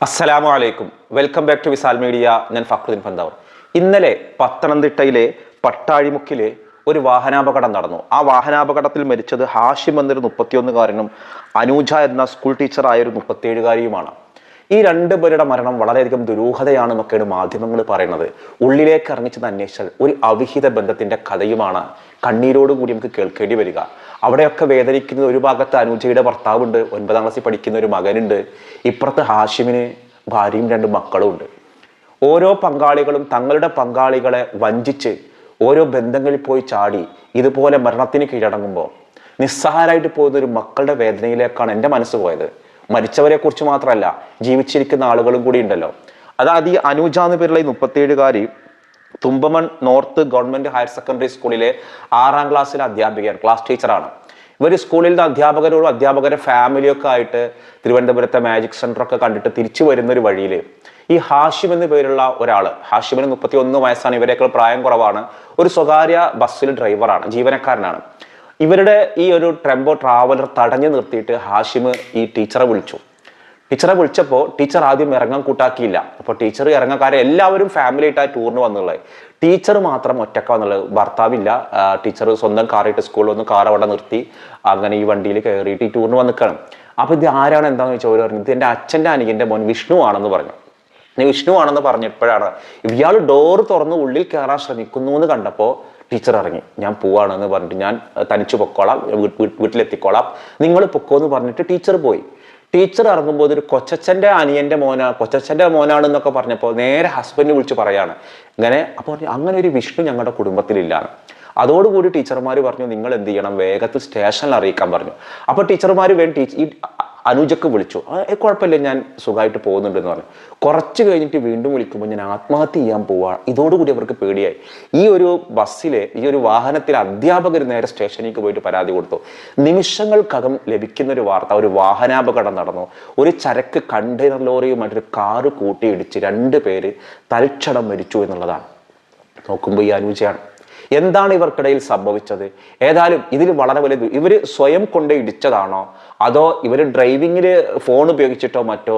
അസ്സലാമു അലൈക്കും. Welcome back to Visal media. ഞാൻ ഫക്രുദ്ദീൻ ഫന്താവർ. ഇന്നലെ പത്തനംതിട്ടയിലെ പട്ടാഴിമുക്കിലെ ഒരു വാഹനാപകടം നടന്നു. ആ വാഹനാപകടത്തിൽ മരിച്ചത് ഹാഷിം എന്നൊരു 31കാരനും അനൂജ എന്ന സ്കൂൾ ടീച്ചറായ ഒരു 37കാരിയുമാണ്. ഈ രണ്ടുപേരുടെ മരണം വളരെയധികം ദുരൂഹതയാണെന്നൊക്കെയാണ് മാധ്യമങ്ങൾ പറയുന്നത്. ഉള്ളിലേക്ക് ഇറങ്ങിച്ചെന്ന് അന്വേഷിച്ചാൽ ഒരു അവിഹിത ബന്ധത്തിന്റെ കഥയുമാണ് കണ്ണീരോടുകൂടി നമുക്ക് കേൾക്കേണ്ടി വരിക. അവിടെയൊക്കെ വേദനിക്കുന്നത് ഒരു ഭാഗത്ത് അനൂജയുടെ ഭർത്താവുണ്ട്, 9ാം ക്ലാസ്സിൽ പഠിക്കുന്ന ഒരു മകനുണ്ട്, ഇപ്പുറത്ത് ഹാഷിമിന് ഭാര്യയും 2 മക്കളും ഉണ്ട്. ഓരോ പങ്കാളികളും തങ്ങളുടെ പങ്കാളികളെ വഞ്ചിച്ച് ഓരോ ബന്ധങ്ങളിൽ പോയി ചാടി ഇതുപോലെ മരണത്തിന് കീഴടങ്ങുമ്പോൾ നിസ്സഹാരായിട്ട് പോകുന്ന ഒരു മക്കളുടെ വേദനയിലേക്കാണ് എൻ്റെ മനസ്സ് പോയത്. മരിച്ചവരെ കുറിച്ച് മാത്രമല്ല, ജീവിച്ചിരിക്കുന്ന ആളുകളും കൂടി ഉണ്ടല്ലോ. അതായത് ഈ അനൂജ എന്ന പേരുള്ള ഈ 37കാരി Thumpamon north government higher secondary സ്കൂളിലെ 6ാം ക്ലാസ്സിലെ അധ്യാപികയാണ്, ക്ലാസ് ടീച്ചറാണ്. ഇവർ സ്കൂളിലെ അധ്യാപകരോടും അധ്യാപകരുടെ ഫാമിലിയൊക്കെ ആയിട്ട് തിരുവനന്തപുരത്തെ മാജിക് സെന്റർ ഒക്കെ കണ്ടിട്ട് തിരിച്ചു വരുന്ന ഒരു വഴിയിൽ ഈ ഹാഷിം എന്ന് പേരുള്ള ഒരാൾ, ഹാഷിമിന് 31 വയസ്സാണ്, ഇവരെക്കാൾ പ്രായം കുറവാണ്, ഒരു സ്വകാര്യ ബസ്സിൽ ഡ്രൈവറാണ്, ജീവനക്കാരനാണ്. ഇവരുടെ ഈ ഒരു ടെമ്പോ ട്രാവലർ തടഞ്ഞു നിർത്തിയിട്ട് ഹാഷിം ഈ ടീച്ചറെ വിളിച്ചപ്പോൾ ടീച്ചർ ആദ്യം ഇറങ്ങാൻ കൂട്ടാക്കിയില്ല. അപ്പോൾ ടീച്ചർ ഇറങ്ങാക്കാരെ എല്ലാവരും ഫാമിലി ആയിട്ട് ആ ടൂറിന് വന്നുള്ളത്, ടീച്ചർ മാത്രം ഒറ്റക്ക വന്നുള്ളത്. ഭർത്താവില്ല. ടീച്ചർ സ്വന്തം കാറിട്ട് സ്കൂളിൽ വന്ന് കാർ അവിടെ നിർത്തി അങ്ങനെ ഈ വണ്ടിയിൽ കയറിയിട്ട് ഈ ടൂറിന് വന്നിക്കണം. അപ്പൊ ഇത് ആരാണ് എന്താണെന്ന് ചോദിച്ചാൽ അവർ പറഞ്ഞു, ഇത് എൻ്റെ അച്ഛൻ്റെ അനിയൻ്റെ മോൻ വിഷ്ണു ആണെന്ന് പറഞ്ഞു. വിഷ്ണു ആണെന്ന് പറഞ്ഞപ്പോഴാണ് ഇയാൾ ഡോറ് തുറന്ന് ഉള്ളിൽ കയറാൻ ശ്രമിക്കുന്നു എന്ന് കണ്ടപ്പോൾ ടീച്ചർ ഇറങ്ങി. ഞാൻ പോവാണെന്ന് പറഞ്ഞിട്ട് ഞാൻ തനിച്ചു പൊക്കോളാം, വീട്ടിലെത്തിക്കോളാം, നിങ്ങൾ പൊക്കോന്ന് പറഞ്ഞിട്ട് ടീച്ചർ പോയി. ടീച്ചർ ഇറങ്ങുമ്പോൾ ഒരു കൊച്ചച്ഛൻ്റെ അനിയൻ്റെ കൊച്ചച്ഛൻ്റെ മോനാണെന്നൊക്കെ പറഞ്ഞപ്പോൾ നേരെ ഹസ്ബൻഡ് വിളിച്ച് പറയാണ് ഇങ്ങനെ. അപ്പോൾ അങ്ങനെ ഒരു വിഷ്ണു ഞങ്ങളുടെ കുടുംബത്തിലില്ലാണ്. അതോടുകൂടി ടീച്ചർമാർ പറഞ്ഞു, നിങ്ങൾ എന്ത് ചെയ്യണം, വേഗത്തിൽ സ്റ്റേഷനിൽ അറിയിക്കാൻ പറഞ്ഞു. അപ്പോൾ ടീച്ചർമാർ ഈ അനുജക്ക് വിളിച്ചു. കുഴപ്പമില്ല, ഞാൻ സുഖമായിട്ട് പോകുന്നുണ്ടെന്ന് പറഞ്ഞു. കുറച്ച് കഴിഞ്ഞിട്ട് വീണ്ടും വിളിക്കുമ്പോൾ ഞാൻ ആത്മഹത്യ ചെയ്യാൻ പോവാ. ഇതോടുകൂടി അവർക്ക് പേടിയായി. ഈ ഒരു ബസ്സിലെ ഈ ഒരു വാഹനത്തിലെ അധ്യാപകർ നേരെ സ്റ്റേഷനിലേക്ക് പോയിട്ട് പരാതി കൊടുത്തു. നിമിഷങ്ങൾക്കകം ലഭിക്കുന്ന ഒരു വാർത്ത, ഒരു വാഹനാപകടം നടന്നു. ഒരു ചരക്ക് കണ്ടെയ്നർ ലോറിയുമായിട്ടൊരു കാറ് കൂട്ടിയിടിച്ച് 2 പേര് തൽക്ഷണം മരിച്ചു എന്നുള്ളതാണ്. നോക്കുമ്പോൾ ഈ അനുജയാണ്. എന്താണ് ഇവർക്കിടയിൽ സംഭവിച്ചത്? ഏതായാലും ഇതിൽ വളരെ വലിയ ഇവർ സ്വയം കൊണ്ട് ഇടിച്ചതാണോ അതോ ഇവർ ഡ്രൈവിങ്ങിൽ ഫോൺ ഉപയോഗിച്ചിട്ടോ മറ്റോ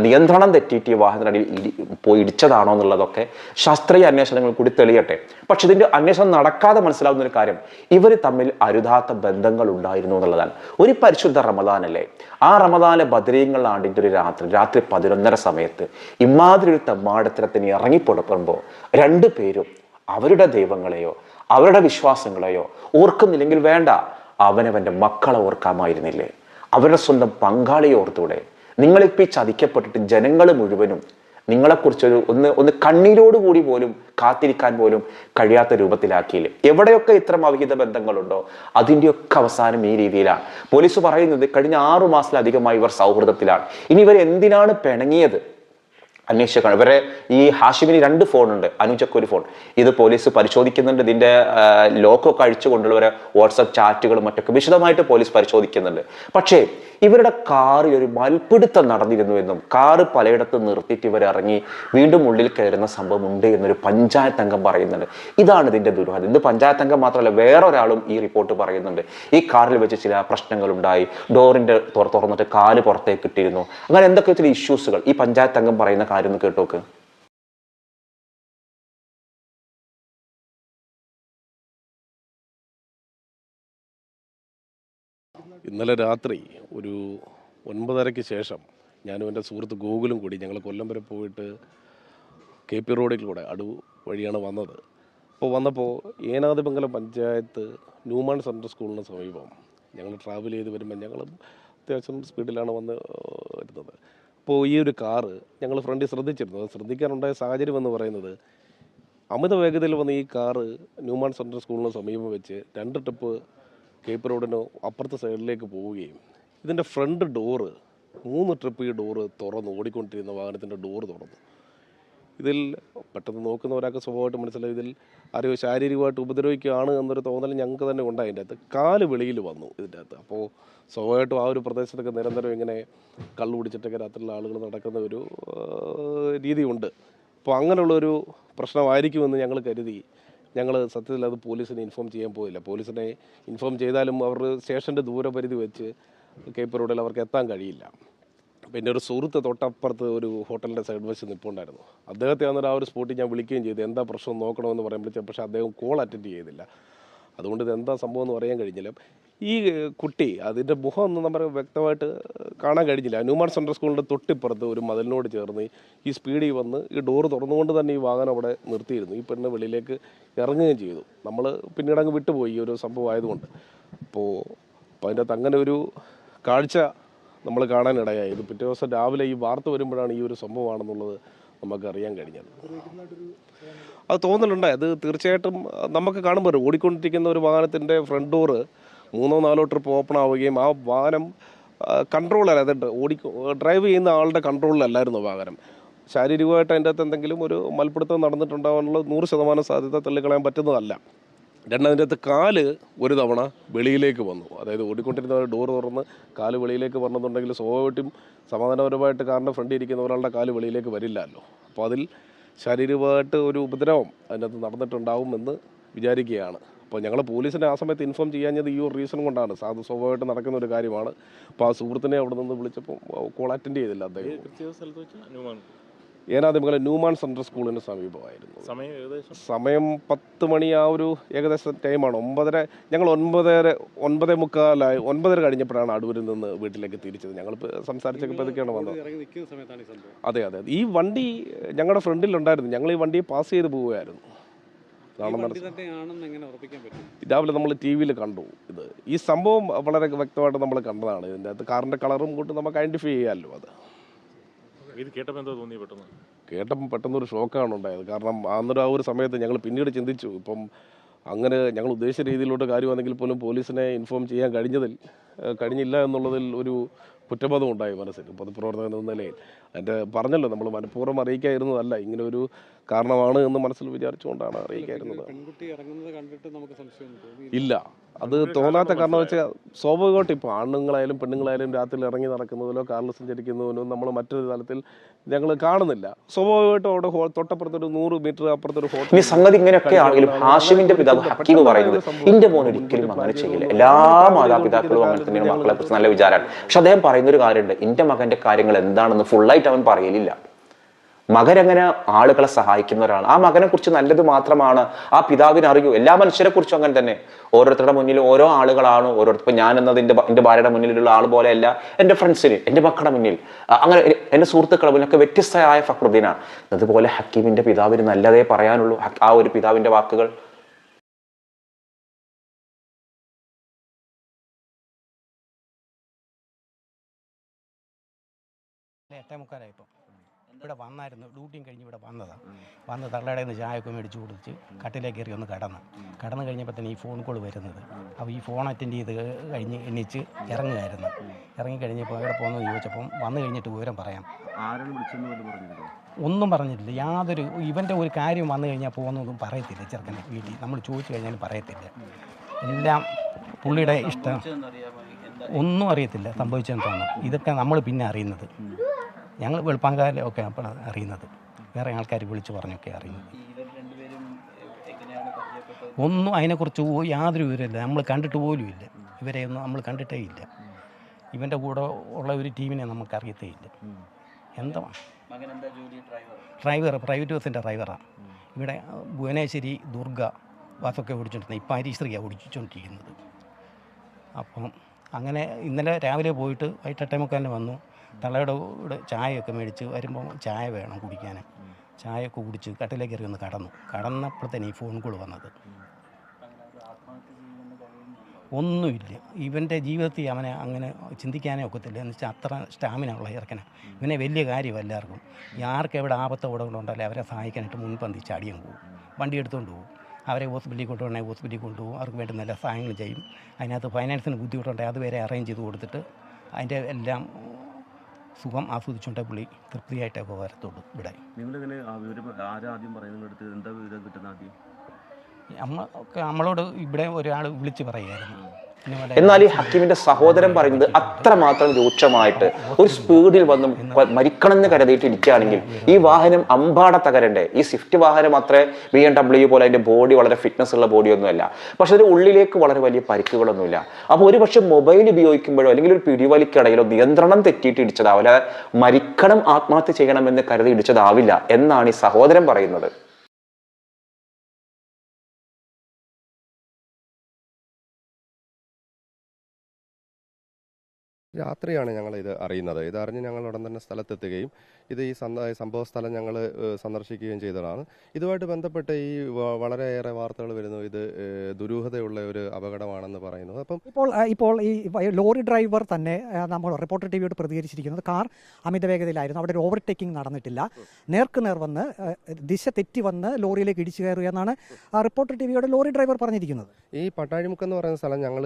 നിയന്ത്രണം തെറ്റിയിട്ട് ഈ വാഹനത്തിനടിയിൽ പോയി ഇടിച്ചതാണോ എന്നുള്ളതൊക്കെ ശാസ്ത്രീയ അന്വേഷണങ്ങൾ കൂടി തെളിയട്ടെ. പക്ഷെ ഇതിന്റെ അന്വേഷണം നടക്കാതെ മനസ്സിലാവുന്ന ഒരു കാര്യം, ഇവർ തമ്മിൽ അരുതാത്ത ബന്ധങ്ങൾ ഉണ്ടായിരുന്നു എന്നുള്ളതാണ്. ഒരു പരിശുദ്ധ റമദാനല്ലേ, ആ റമദാനെ ബദരീങ്ങൾ ആണ്ടിൻ്റെ ഒരു രാത്രി 11:30 സമയത്ത് ഇമാതിരി ഒരു തെമ്മാടത്തരത്തിന് ഇറങ്ങിപ്പുറപ്പെടുമ്പോൾ 2 പേരും അവരുടെ ദൈവങ്ങളെയോ അവരുടെ വിശ്വാസങ്ങളെയോ ഓർക്കുന്നില്ലെങ്കിൽ വേണ്ട, അവനവൻ്റെ മക്കളെ ഓർക്കാമായിരുന്നില്ലേ? അവരുടെ സ്വന്തം പങ്കാളിയെ ഓർത്തൂടെ? നിങ്ങളിപ്പോൾ ഈ ചതിക്കപ്പെട്ടിട്ട് ജനങ്ങൾ മുഴുവനും നിങ്ങളെക്കുറിച്ചൊരു ഒന്ന് കണ്ണീരോടുകൂടി പോലും കാത്തിരിക്കാൻ പോലും കഴിയാത്ത രൂപത്തിലാക്കിയില്ലേ? എവിടെയൊക്കെ ഇത്തരം അവിഹിത ബന്ധങ്ങളുണ്ടോ അതിൻ്റെയൊക്കെ അവസാനം ഈ രീതിയിലാണ്. പോലീസ് പറയുന്നത് കഴിഞ്ഞ 6 മാസത്തിലധികമായി ഇവർ സൗഹൃദത്തിലാണ്. ഇനി ഇവർ എന്തിനാണ് പിണങ്ങിയത് അന്വേഷിക്കണം. ഇവരെ ഈ ഹാഷിമിന് 2 ഫോണുണ്ട്, അനുജക്ക് 1 ഫോൺ. ഇത് പോലീസ് പരിശോധിക്കുന്നുണ്ട്. ഇതിന്റെ ലോക്കൊക്കെ അഴിച്ചുകൊണ്ടുള്ളവരെ വാട്സപ്പ് ചാറ്റുകളും മറ്റൊക്കെ വിശദമായിട്ട് പോലീസ് പരിശോധിക്കുന്നുണ്ട്. പക്ഷേ ഇവരുടെ കാറിൽ ഒരു മൽപ്പിടുത്തം നടന്നിരുന്നു എന്നും കാറ് പലയിടത്തും നിർത്തിയിട്ട് ഇവർ ഇറങ്ങി വീണ്ടും ഉള്ളിൽ കയറുന്ന സംഭവം ഉണ്ട് എന്നൊരു പഞ്ചായത്ത് അംഗം പറയുന്നുണ്ട്. ഇതാണ് ഇതിന്റെ ദുരൂഹത. ഇത് പഞ്ചായത്ത് അംഗം മാത്രമല്ല, വേറൊരാളും ഈ റിപ്പോർട്ട് പറയുന്നുണ്ട്. ഈ കാറിൽ വെച്ച് ചില പ്രശ്നങ്ങൾ ഉണ്ടായി, ഡോറിന്റെ തുറന്നിട്ട് കാല് പുറത്തേക്ക് ഇട്ടിരുന്നു, അങ്ങനെ എന്തൊക്കെ ചില ഇഷ്യൂസുകൾ ഈ പഞ്ചായത്ത് അംഗം പറയുന്ന കാര്യം ഒന്ന് കേട്ടോക്ക്. ഇന്നലെ രാത്രി ഒരു 9:30-ക്ക് ശേഷം ഞാനും എൻ്റെ സുഹൃത്ത് ഗൂഗിളും കൂടി ഞങ്ങൾ കൊല്ലം വരെ പോയിട്ട് KP റോഡിലൂടെ വഴിയാണ് വന്നത്. വന്നപ്പോൾ ഏനാദിമംഗലം പഞ്ചായത്ത് ന്യൂമാൻ സെൻട്രൽ സ്കൂളിന് സമീപം ഞങ്ങൾ ട്രാവൽ ചെയ്ത് വരുമ്പോൾ ഞങ്ങൾ അത്യാവശ്യം സ്പീഡിലാണ് വരുന്നത്. അപ്പോൾ ഈ ഒരു കാറ് ഞങ്ങൾ ഫ്രണ്ടിൽ ശ്രദ്ധിച്ചിരുന്നു. അത് ശ്രദ്ധിക്കാനുണ്ടായ സാഹചര്യം എന്ന് പറയുന്നത്, അമിത വേഗതയിൽ വന്ന ഈ കാറ് ന്യൂമാൻ സെൻട്രൽ സ്കൂളിന് സമീപം വെച്ച് 2 ട്രിപ്പ് KP റോഡിന് അപ്പുറത്തെ സൈഡിലേക്ക് പോവുകയും ഇതിൻ്റെ ഫ്രണ്ട് ഡോറ് 3 ട്രിപ്പ് ഈ ഡോറ് തുറന്നു, ഓടിക്കൊണ്ടിരുന്ന വാഹനത്തിൻ്റെ ഡോറ് തുറന്നു. ഇതിൽ പെട്ടെന്ന് നോക്കുന്ന ഒരാൾക്ക് സ്വഭാവമായിട്ട് മനസ്സിലായി ഇതിൽ ആരെയോ ശാരീരികമായിട്ട് ഉപദ്രവിക്കുകയാണ് എന്നൊരു തോന്നൽ ഞങ്ങൾക്ക് തന്നെ ഉണ്ടായി. അതിൻ്റെ അകത്ത് കാല് വെളിയിൽ വന്നു ഇതിൻ്റെ അകത്ത്. അപ്പോൾ സ്വാഭാവികമായിട്ടും ആ ഒരു പ്രദേശത്തൊക്കെ നിരന്തരം ഇങ്ങനെ കള്ളു പിടിച്ചിട്ടൊക്കെ രാത്രിയിലുള്ള ആളുകൾ നടക്കുന്ന ഒരു രീതിയുണ്ട്. അപ്പോൾ അങ്ങനെയുള്ളൊരു പ്രശ്നമായിരിക്കുമെന്ന് ഞങ്ങൾ കരുതി ഞങ്ങൾ സത്യത്തിൽ അത് പോലീസിനെ ഇൻഫോം ചെയ്യാൻ പോയില്ല. പോലീസിനെ ഇൻഫോം ചെയ്താലും അവർ സ്റ്റേഷൻ്റെ ദൂരപരിധി വെച്ച് KP റോഡിൽ അവർക്ക് എത്താൻ കഴിയില്ല. പിന്നെ ഒരു സുഹൃത്ത് തൊട്ടപ്പുറത്ത് ഒരു ഹോട്ടലിൻ്റെ സൈഡ് വശത്ത് നിൽപ്പുണ്ടായിരുന്നു. അദ്ദേഹത്തെ അന്നേരം ആ ഒരു സ്പോട്ടിൽ ഞാൻ വിളിക്കുകയും ചെയ്തു, എന്താ പ്രശ്നം നോക്കണമെന്ന് പറയാൻ വിളിച്ചത്. പക്ഷേ അദ്ദേഹം കോൾ അറ്റൻഡ് ചെയ്തില്ല. അതുകൊണ്ട് ഇതെന്താ സംഭവം എന്ന് പറയാൻ കഴിഞ്ഞില്ല. ഈ കുട്ടി അതിൻ്റെ മുഖം ഒന്നും നമുക്ക് വ്യക്തമായിട്ട് കാണാൻ കഴിഞ്ഞില്ല. ന്യൂമാൻ സെൻട്രൽ സ്കൂളിൻ്റെ തൊട്ടിപ്പുറത്ത് ഒരു മതിലിനോട് ചേർന്ന് ഈ സ്പീഡിൽ വന്ന് ഈ ഡോറ് തുറന്നുകൊണ്ട് തന്നെ ഈ വാഹനം അവിടെ നിർത്തിയിരുന്നു. ഈ പെണ്ണ് വെളിയിലേക്ക് ഇറങ്ങുകയും ചെയ്തു. നമ്മൾ പിന്നീട് അങ്ങ് വിട്ടുപോയി ഈ ഒരു സംഭവം ആയതുകൊണ്ട്. അപ്പോൾ അതിൻ്റെ അകത്ത് അങ്ങനെ ഒരു കാഴ്ച നമ്മൾ കാണാനിടയായി. ഇത് പിറ്റേ ദിവസം രാവിലെ ഈ വാർത്ത വരുമ്പോഴാണ് ഈ ഒരു സംഭവമാണെന്നുള്ളത് നമുക്കറിയാൻ കഴിഞ്ഞത്. അത് തോന്നലുണ്ട്. അത് തീർച്ചയായിട്ടും നമുക്ക് കാണുമ്പോൾ ഓടിക്കൊണ്ടിരിക്കുന്ന ഒരു വാഹനത്തിൻ്റെ ഫ്രണ്ട് ഡോറ് 3-4 ട്രിപ്പ് ഓപ്പൺ ആവുകയും ആ വാഹനം കൺട്രോളല്ല, അത് ഡ്രൈവ് ചെയ്യുന്ന ആളുടെ കൺട്രോളിലല്ലായിരുന്നു വാഹനം. ശാരീരികമായിട്ട് അതിൻ്റെ അകത്ത് എന്തെങ്കിലും ഒരു മൽപ്പിടുത്തം നടന്നിട്ടുണ്ടാകാനുള്ള 100% സാധ്യത തള്ളിക്കളയാൻ പറ്റുന്നതല്ല. അതിൻ്റെ അകത്ത് കാല് ഒരു തവണ വെളിയിലേക്ക് വന്നു. അതായത് ഓടിക്കൊണ്ടിരുന്ന ഡോറ് തുറന്ന് കാല് വെളിയിലേക്ക് വരണമെന്നുണ്ടെങ്കിൽ സ്വാഭാവികമായിട്ടും സമാധാനപരമായിട്ട് കാറിൻ്റെ ഫ്രണ്ടിൽ ഇരിക്കുന്ന ഒരാളുടെ കാല് വെളിയിലേക്ക് വരില്ലല്ലോ. അപ്പോൾ അതിൽ ശാരീരികമായിട്ട് ഒരു ഉപദ്രവം അതിനകത്ത് നടന്നിട്ടുണ്ടാവും എന്ന് വിചാരിക്കുകയാണ്. അപ്പോൾ ഞങ്ങൾ പോലീസിനെ ആ സമയത്ത് ഇൻഫോം ചെയ്യാഞ്ഞത് ഈ ഒരു റീസൺ കൊണ്ടാണ്. സ്വാഭാവികമായിട്ട് നടക്കുന്ന ഒരു കാര്യമാണ്. അപ്പോൾ ആ സുഹൃത്തിനെ അവിടെ നിന്ന് വിളിച്ചപ്പോൾ കോൾ അറ്റൻഡ് ചെയ്തില്ല അദ്ദേഹം. ഏനാദിമംഗലം ന്യൂമാൻ സെൻട്രൽ സ്കൂളിന് സമീപമായിരുന്നു. സമയം 10 മണി ആ ഒരു ഏകദേശം ടൈമാണ്. 9:30 ഞങ്ങൾ 9:45 9:30 കഴിഞ്ഞപ്പോഴാണ് അടൂരിൽ നിന്ന് വീട്ടിലേക്ക് തിരിച്ചത്. ഞങ്ങൾ സംസാരിച്ചൊക്കെ പതുക്കെയാണ് വന്നത്. അതെ. ഈ വണ്ടി ഞങ്ങളുടെ ഫ്രണ്ടിലുണ്ടായിരുന്നു. ഞങ്ങൾ ഈ വണ്ടിയെ പാസ് ചെയ്ത് പോവുകയായിരുന്നു. രാവിലെ നമ്മൾ TV-യിൽ കണ്ടു. ഈ സംഭവം വളരെ വ്യക്തമായിട്ട് നമ്മൾ കണ്ടതാണ്. ഇതിൻ്റെ അകത്ത് കാറിൻ്റെ കളറും കൂട്ടി നമുക്ക് ഐഡൻറ്റിഫൈ ചെയ്യാമല്ലോ. അത് കേട്ടപ്പം പെട്ടെന്നൊരു ഷോക്കാണ് ഉണ്ടായത്. കാരണം അന്നേരം ആ ഒരു സമയത്ത് ഞങ്ങൾ പിന്നീട് ചിന്തിച്ചു, ഇപ്പം അങ്ങനെ ഞങ്ങൾ ഉദ്ദേശിച്ച രീതിയിലോട്ട് കാര്യമാണെങ്കിൽ പോലും പോലീസിനെ ഇൻഫോം ചെയ്യാൻ കഴിഞ്ഞില്ല എന്നുള്ളതിൽ ഒരു കുറ്റബോധം ഉണ്ടായി മനസ്സിൽ, പൊതുപ്രവർത്തകൻ എന്ന നിലയിൽ. അതിൻ്റെ പറഞ്ഞല്ലോ, നമ്മൾ മനഃപൂർവ്വം അറിയിക്കാതിരുന്നതല്ല, ഇങ്ങനെ ഒരു കാരണമാണ് എന്ന് മനസ്സിൽ വിചാരിച്ചുകൊണ്ടാണ് അറിയിക്കാതിരുന്നത്. ഇല്ല, അത് തോന്നാത്ത കാരണം വെച്ചാൽ സ്വാഭാവികമായിട്ട് ഇപ്പോൾ ആണുങ്ങളായാലും പെണ്ണുങ്ങളായാലും രാത്രി ഇറങ്ങി നടക്കുന്നതിലോ കാറിൽ സഞ്ചരിക്കുന്നതിനോ നമ്മൾ മറ്റൊരു തലത്തിൽ ഞങ്ങൾ കാണുന്നില്ല. സ്വാഭാവികമായിട്ടും അവിടെ തൊട്ടപ്പുറത്തൊരു 100 മീറ്റർ അപ്പുറത്തൊരു ഹോട്ടൽ. ഈ സംഗതി ഇങ്ങനെയൊക്കെ ആണെങ്കിലും ഹാഷിമിന്റെ പിതാവ് ഹക്കീം പറയുന്നത് എന്റെ മോൻ ഒരിക്കലും അങ്ങനെ ചെയ്യില്ല. എല്ലാ മാതാപിതാക്കളും അങ്ങനെ തന്നെയാണ് മക്കളെ കുറിച്ച് നല്ല വിചാരമാണ്. പക്ഷെ അദ്ദേഹം പറയുന്നൊരു കാര്യമുണ്ട്, എന്റെ മകന്റെ കാര്യങ്ങൾ എന്താണെന്ന് ഫുള്ളായിട്ട് അവൻ പറയലില്ല. മകനെങ്ങനെ ആളുകളെ സഹായിക്കുന്ന ഒരാൾ, ആ മകനെ കുറിച്ച് നല്ലത് മാത്രമാണ് ആ പിതാവിന് അറിയൂ. എല്ലാ മനുഷ്യരെ കുറിച്ചും അങ്ങനെ തന്നെ. ഓരോരുത്തരുടെ മുന്നിൽ ഓരോ ആളുകളാണ്. ഓരോരുത്തർ ഞാൻ എന്നത് എൻ്റെ ഭാര്യയുടെ മുന്നിലുള്ള ആൾ പോലെയല്ല എൻ്റെ ഫ്രണ്ട്സിന്, എൻ്റെ മക്കളുടെ മുന്നിൽ, അങ്ങനെ എൻ്റെ സുഹൃത്തുക്കളുടെ മുന്നിലൊക്കെ വ്യത്യസ്തമായ ഫക്രുദ്ദീനാണ്. അതുപോലെ ഹക്കീമിന്റെ പിതാവിന് നല്ലതേ പറയാനുള്ളൂ. ആ ഒരു പിതാവിന്റെ വാക്കുകൾ ഇവിടെ വന്നായിരുന്നു. ഡ്യൂട്ടിയും കഴിഞ്ഞ് ഇവിടെ വന്ന് തള്ളയുടെ നിന്ന് ചായയൊക്കെ മേടിച്ച് കുടിച്ച് കട്ടിലേക്ക് കയറി ഒന്ന് കടന്നു കഴിഞ്ഞപ്പോൾ തന്നെ ഈ ഫോൺ കോൾ വരുന്നത്. അപ്പോൾ ഈ ഫോൺ അറ്റൻഡ് ചെയ്ത് കഴിഞ്ഞ് എണ്ണിച്ച് ഇറങ്ങിക്കഴിഞ്ഞപ്പോൾ എവിടെ പോകുന്നത് ചോദിച്ചപ്പം വന്നു കഴിഞ്ഞിട്ട് വിവരം പറയാം. ഒന്നും പറഞ്ഞിട്ടില്ല. യാതൊരു ഇവൻ്റെ ഒരു കാര്യം വന്നു കഴിഞ്ഞാൽ പോകുന്നതും പറയത്തില്ല. ചെറുക്കൻ്റെ വീട്ടിൽ നമ്മൾ ചോദിച്ചു കഴിഞ്ഞാൽ പറയത്തില്ല. എല്ലാം പുള്ളിയുടെ ഇഷ്ടം. ഒന്നും അറിയത്തില്ല സംഭവിച്ചെന്താണ്. ഇതൊക്കെ നമ്മൾ പിന്നെ അറിയുന്നത്. ഞങ്ങൾ വെളുപ്പാങ്കാലമൊക്കെ അപ്പോൾ അറിയുന്നത്, വേറെ ആൾക്കാർ വിളിച്ച് പറഞ്ഞൊക്കെ അറിയുന്നത്. ഒന്നും അതിനെക്കുറിച്ച് യാതൊരു വിവരമില്ല. നമ്മൾ കണ്ടിട്ട് പോലും ഇല്ല. ഇവരെ ഒന്നും നമ്മൾ കണ്ടിട്ടേ ഇല്ല. ഇവൻ്റെ കൂടെ ഉള്ള ഒരു ടീമിനെ നമുക്കറിയത്തേ ഇല്ല. എന്താ ഡ്രൈവർ, പ്രൈവറ്റ് ബസ്സിൻ്റെ ഡ്രൈവറാണ്. ഇവിടെ ഭുവനേശ്വരി ദുർഗ ബസ്സൊക്കെ ഓടിച്ചുകൊണ്ടിരുന്നത്. ഇപ്പം ഹരിശ്രീയാണ് ഓടിച്ചുകൊണ്ടിരിക്കുന്നത്. അപ്പം അങ്ങനെ ഇന്നലെ രാവിലെ പോയിട്ട് വൈകിട്ട് 8:45 വന്നു. തള്ളയുടെ കൂടെ ചായയൊക്കെ മേടിച്ച് വരുമ്പോൾ ചായ വേണം കുടിക്കാൻ. ചായയൊക്കെ കുടിച്ച് കട്ടിലേക്ക് കയറി ഒന്ന് കടന്നപ്പോഴത്തേന് ഈ ഫോൺ കോൾ വന്നത്. ഒന്നുമില്ല. ഇവൻ്റെ ജീവിതത്തിൽ അവനെ അങ്ങനെ ചിന്തിക്കാനേ ഒക്കത്തില്ല. എന്ന് വെച്ചാൽ അത്ര സ്റ്റാമിന ഉള്ള ഇറക്കന. ഇവനെ വലിയ കാര്യമല്ല എല്ലാവർക്കും. ആർക്ക് എവിടെ ആപത്ത് ഇവിടെ കൊണ്ടുണ്ടല്ലേ അവരെ സഹായിക്കാനായിട്ട് മുൻപന്തി ചാടിയും പോകും. വണ്ടി എടുത്തുകൊണ്ട് പോകും. അവരെ ഹോസ്പിറ്റലിൽ കൊണ്ടുപോകണമെങ്കിൽ ഹോസ്പിറ്റലിൽ കൊണ്ടുപോകും. അവർക്ക് വേണ്ട നല്ല സഹായങ്ങൾ ചെയ്യും. അതിനകത്ത് ഫൈനാൻസിന് ബുദ്ധിമുട്ടുണ്ടെങ്കിൽ അത് വരെ അറേഞ്ച് ചെയ്ത് കൊടുത്തിട്ട് അതിൻ്റെ എല്ലാം സുഖം ആസ്വദിച്ചുകൊണ്ടേ പുള്ളി തൃപ്തിയായിട്ടൊക്കെ വരത്തുള്ളൂ. ഇവിടെ നമ്മളോട് ഇവിടെ ഒരാൾ വിളിച്ച് പറയുമായിരുന്നു. എന്നാൽ ഈ ഹക്കീമിന്റെ സഹോദരൻ പറയുന്നത് അത്രമാത്രം രൂക്ഷമായിട്ട് ഒരു സ്പീഡിൽ വന്ന് മരിക്കണമെന്ന് കരുതിയിട്ട് ഇരിക്കുകയാണെങ്കിൽ ഈ വാഹനം അമ്പാടെ തകരണ്ടേ? ഈ സ്വിഫ്റ്റ് വാഹനം അത്ര BMW പോലെ അതിന്റെ ബോഡി വളരെ ഫിറ്റ്നസ് ഉള്ള ബോഡിയൊന്നുമല്ല, പക്ഷെ അതിന്റെ ഉള്ളിലേക്ക് വളരെ വലിയ പരിക്കുകളൊന്നുമില്ല. അപ്പോൾ ഒരു പക്ഷെ മൊബൈൽ ഉപയോഗിക്കുമ്പോഴോ അല്ലെങ്കിൽ ഒരു പിടിവലിക്കിടയിലോ നിയന്ത്രണം തെറ്റിയിട്ട് ഇടിച്ചതാവില്ല, മരിക്കണം ആത്മഹത്യ ചെയ്യണമെന്ന് കരുതി ഇടിച്ചതാവില്ല എന്നാണ് ഈ സഹോദരൻ പറയുന്നത്. രാത്രിയാണ് ഞങ്ങൾ ഇത് അറിയുന്നത്. ഇതറിഞ്ഞ് ഞങ്ങൾ ഉടൻ തന്നെ സ്ഥലത്തെത്തുകയും ഇത് ഈ സംഭവ സ്ഥലം ഞങ്ങൾ സന്ദർശിക്കുകയും ചെയ്തതാണ്. ഇതുമായിട്ട് ബന്ധപ്പെട്ട് ഈ വളരെയേറെ വാർത്തകൾ വരുന്നു. ഇത് ദുരൂഹതയുള്ള ഒരു അപകടമാണെന്ന് പറയുന്നു. അപ്പം ഇപ്പോൾ ഈ ലോറി ഡ്രൈവർ തന്നെ നമ്മൾ റിപ്പോർട്ടർ ടിവിയോട് പ്രതികരിച്ചിരിക്കുന്നത് കാർ അമിത വേഗതയിലായിരുന്നു, അവിടെ ഒരു ഓവർടേക്കിംഗ് നടന്നിട്ടില്ല, നേർക്കുനേർ വന്ന് ദിശ തെറ്റി വന്ന് ലോറിയിലേക്ക് ഇടിച്ചു കയറുക എന്നാണ് റിപ്പോർട്ടർ ടിവിയോട് ലോറി ഡ്രൈവർ പറഞ്ഞിരിക്കുന്നത്. ഈ പട്ടാഴിമുക്ക് എന്ന് പറയുന്ന സ്ഥലം ഞങ്ങൾ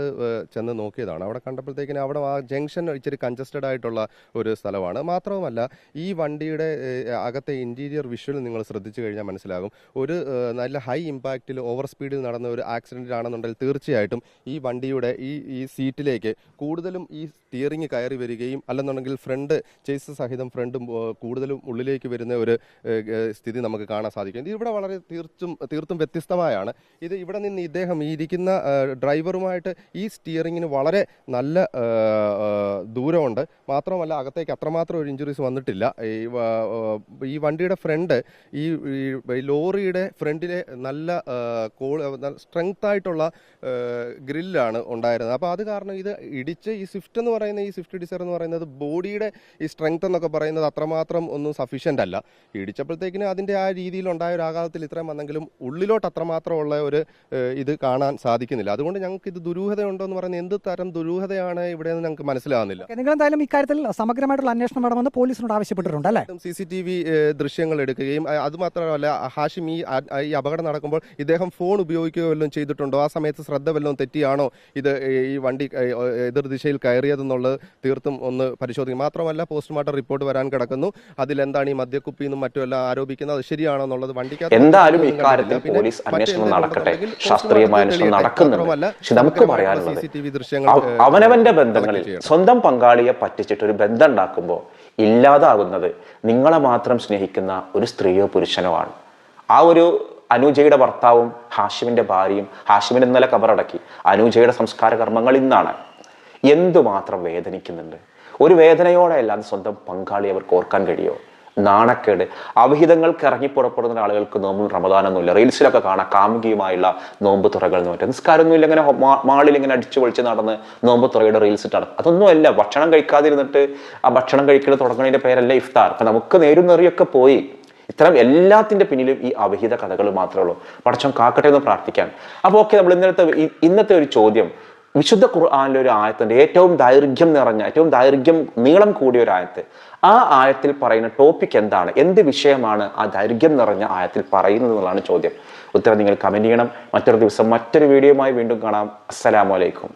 ചെന്ന് നോക്കിയതാണ്. അവിടെ കണ്ടപ്പോഴത്തേക്കിന് അവിടെ ആ ജംഗ്ഷൻ ഇച്ചിരി കൺജസ്റ്റഡ് ആയിട്ടുള്ള ഒരു സ്ഥലമാണ്. മാത്രവുമല്ല ഈ വണ്ടിയുടെ അകത്തെ ഇന്റീരിയർ വിഷ്വൽ നിങ്ങൾ ശ്രദ്ധിച്ചു കഴിഞ്ഞാൽ മനസ്സിലാകും. ഒരു നല്ല ഹൈ ഇമ്പാക്റ്റിൽ ഓവർ സ്പീഡിൽ നടന്ന ഒരു ആക്സിഡന്റ് ആണെന്നുണ്ടെങ്കിൽ തീർച്ചയായിട്ടും ഈ വണ്ടിയുടെ ഈ സീറ്റിലേക്ക് കൂടുതലും ഈ സ്റ്റിയറിംഗ് കയറി വരികയും അല്ലെന്നുണ്ടെങ്കിൽ ഫ്രണ്ട് ചേസ് സഹിതം ഫ്രണ്ടും കൂടുതലും ഉള്ളിലേക്ക് വരുന്ന ഒരു സ്ഥിതി നമുക്ക് കാണാൻ സാധിക്കും. ഇത് ഇവിടെ വളരെ തീർത്തും വ്യത്യസ്തമായാണ്. ഇത് ഇവിടെ നിന്ന് ഇദ്ദേഹം ഈ ഇരിക്കുന്ന ഡ്രൈവറുമായിട്ട് ഈ സ്റ്റിയറിങ്ങിന് വളരെ നല്ല ദൂരമുണ്ട്. മാത്രമല്ല അകത്തേക്ക് അത്രമാത്രം ഒരു ഇഞ്ചുറീസ് വന്നിട്ടില്ല. ഈ വണ്ടിയുടെ ഫ്രണ്ട് ഈ ലോറിയുടെ ഫ്രണ്ടിലെ നല്ല സ്ട്രെങ്ത് ആയിട്ടുള്ള ഗ്രില്ലാണ് ഉണ്ടായിരുന്നത്. അപ്പോൾ അത് കാരണം ഇത് ഇടിച്ച് ഈ സ്വിഫ്റ്റ് എന്ന് പറയുന്ന ഈ സ്വിഫ്റ്റ് ഡിസയർ എന്ന് പറയുന്നത് ബോഡിയുടെ ഈ സ്ട്രെങ്ത് എന്നൊക്കെ പറയുന്നത് അത്രമാത്രം ഒന്നും സഫീഷ്യൻ്റ് അല്ല. ഇടിച്ചപ്പോഴത്തേക്കിന് അതിൻ്റെ ആ രീതിയിലുണ്ടായ ഒരു ആഘാതത്തിൽ ഇത്രയും വന്നെങ്കിലും ഉള്ളിലോട്ട് അത്രമാത്രമുള്ള ഒരു ഇത് കാണാൻ സാധിക്കുന്നില്ല. അതുകൊണ്ട് ഞങ്ങൾക്ക് ഇത് ദുരൂഹതയുണ്ടോ എന്ന് പറയുന്നത് എന്ത് തരം ദുരൂഹതയാണ് ഇവിടെ നിന്ന് ഞങ്ങൾക്ക് മനസ്സിലാകുന്നില്ല. നിങ്ങൾ എന്തായാലും ഇക്കാര്യത്തിൽ സമഗ്രമായിട്ടുള്ള അന്വേഷണം വേണമെന്ന് പോലീസിനോട് ആവശ്യപ്പെട്ടിട്ടുണ്ട് അല്ലേ? CCTV ദൃശ്യങ്ങൾ എടുക്കുകയും അതുമാത്രമല്ല ഹാഷിം ഈ അപകടം നടക്കുമ്പോൾ ഇദ്ദേഹം ഫോൺ ഉപയോഗിക്കുകയോ വല്ലതും ചെയ്തിട്ടുണ്ടോ, ആ സമയത്ത് ശ്രദ്ധ വല്ലതും തെറ്റിയാണോ ഇത് ഈ വണ്ടി എതിർ ദിശയിൽ കയറിയതെന്നുള്ളത് തീർത്തും ഒന്ന് പരിശോധിക്കും. മാത്രമല്ല പോസ്റ്റ്മോർട്ടം റിപ്പോർട്ട് വരാൻ കിടക്കുന്നു. അതിലെന്താണ് ഈ മദ്യക്കുപ്പി എന്നും മറ്റുമെല്ലാം ആരോപിക്കുന്നത്, അത് ശരിയാണോ എന്നുള്ളത് വണ്ടിക്കകത്ത് എന്തായാലും ഇക്കാര്യത്തിൽ പോലീസ് അന്വേഷണം നടക്കട്ടെ, ശാസ്ത്രീയമായ അന്വേഷണം നടക്കുന്നുണ്ട്. പക്ഷെ നമുക്ക് പറയാനുള്ളത് CCTV ദൃശ്യങ്ങൾ അവനവന്റെ ബന്ധങ്ങളിൽ സ്വന്തം പങ്കാളിയെ പറ്റിച്ചിട്ട് ഒരു ബന്ധം ഉണ്ടാക്കുമ്പോൾ ഇല്ലാതാകുന്നത് നിങ്ങളെ മാത്രം സ്നേഹിക്കുന്ന ഒരു സ്ത്രീയോ പുരുഷനോ ആണ്. ആ ഒരു അനൂജയുടെ ഭർത്താവും ഹാഷിമിന്റെ ഭാര്യയും, ഹാഷിമിന് ഇന്നലെ കബറടക്കി, അനൂജയുടെ സംസ്കാര കർമ്മങ്ങൾ ഇന്നാണ്. എന്തുമാത്രം വേദനിക്കുന്നുണ്ട്. ഒരു വേദനയോടെ അല്ലാതെ സ്വന്തം പങ്കാളി അവർക്ക് ഓർക്കാൻ കഴിയുമോ? നാണക്കേട്. അവിഹിതങ്ങൾക്ക് ഇറങ്ങി പുറപ്പെടുന്ന ആളുകൾക്ക് നോമ്പും റമദാനൊന്നുമില്ല. റീൽസിലൊക്കെ കാണാം കാമുകിയുമായുള്ള നോമ്പ് തുറകൾ എന്ന് പറഞ്ഞാൽ നിസ്കാരമൊന്നുമില്ല. ഇങ്ങനെ മാളിൽ ഇങ്ങനെ അടിച്ചു പൊളിച്ച് നടന്ന് നോമ്പ് തുറയുടെ റീൽസ് നടക്കും. അതൊന്നുമല്ല. ഭക്ഷണം കഴിക്കാതിരുന്നിട്ട് ആ ഭക്ഷണം കഴിക്കൽ തുടങ്ങുന്നതിന്റെ പേരല്ല ഇഫ്താർ. അപ്പൊ നമുക്ക് നേരും നെറിയൊക്കെ പോയി. ഇത്തരം എല്ലാത്തിന്റെ പിന്നിലും ഈ അവിഹിത കഥകൾ മാത്രമേ ഉള്ളൂ. പടച്ചോൻ കാക്കട്ടെ എന്ന് പ്രാർത്ഥിക്കാൻ. അപ്പോൾ ഓക്കെ, നമ്മൾ ഇന്നത്തെ ഒരു ചോദ്യം, വിശുദ്ധ ഖുർആനിലെ ഒരു ആയത്തിന്റെ ഏറ്റവും ദൈർഘ്യം നീളം കൂടിയ ഒരു ആയത്ത്, ആ ആയത്തിൽ പറയുന്ന ടോപ്പിക് എന്താണ്, എന്ത് വിഷയമാണ് ആ ദൈർഘ്യം നിറഞ്ഞ ആയത്തിൽ പറയുന്നത് എന്നുള്ളതാണ് ചോദ്യം. ഉത്തരം നിങ്ങൾ കമന്റ് ചെയ്യണം. മറ്റൊരു ദിവസം മറ്റൊരു വീഡിയോയുമായി വീണ്ടും കാണാം. അസ്സലാമു അലൈക്കും.